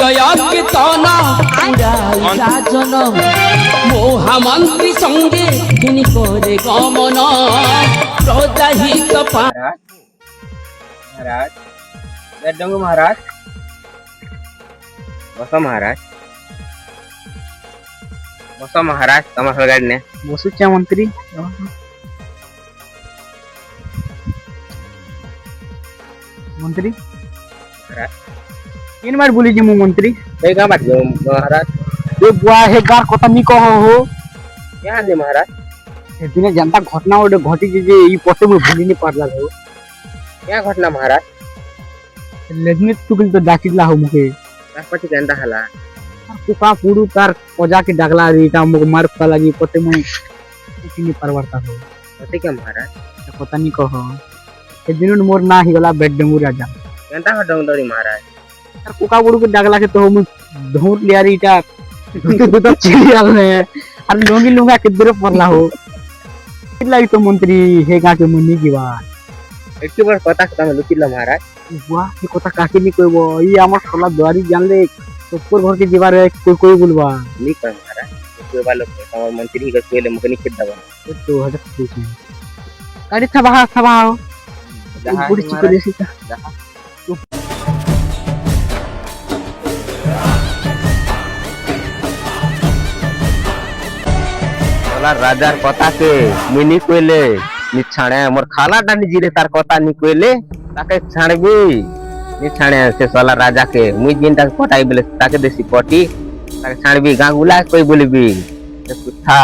হৃদয় কীর্তন উড়াই রাজন মহামন্ত্রী সঙ্গে তিনি করে গমন প্রজাহিত महाराज डंगू महाराज बसा महाराज तमाशा गाडने बसूच्या मंत्री मंत्री तीन बार बोली जी मु मंत्री हे का बात महाराज ये बुआ हे गार कथा नी कहो हो क्या दे महाराज हे दिने जनता घटना ओडे घटी जे ई पटे मु भूली नी पारला हो क्या घटना महाराज लेजने तुकिल तो डाकिला हो मुके राष्ट्रपति जनता हला कुका पुडू तार पजा के डागला रीटा मु मार पला लागी पटे मु किनी परवर्ता हो पते क्या महाराज कथा नी कहो हे दिनो मोर ना ही गला बेड डेंगू राजा जनता हो डंगदरी महाराज कुका पुडू के डागला के तो मु धूर लिया रीटा तो चिड़ी आल ने अरे लोंगी लुंगा किधर पड़ला हो किला तो मंत्री हे गा के मुनी की बात एक बार पता कता में लुकिला महाराज वाह ये कथा काके नी कहबो ई हमर सोला द्वारी जानले ऊपर घर के दीवार कोई कोई बोलबा नी कह महाराज कोई वाला तमार मंत्री के कोइले मुकनी खेत दबा तो हटा पूछ गाड़ी था बुढ़ी चिकले सीता वाला राजार कथा के मिनी कोइले निछाणे मोर खाला डानी जिरे तार कथा नी कोइले ताके छाणबी निछाणे से सोला राजा के मुई जिनटा पटाई बेले ताके देसी पटी ताके छाणबी गांगुला कोई बोलबी से कुथा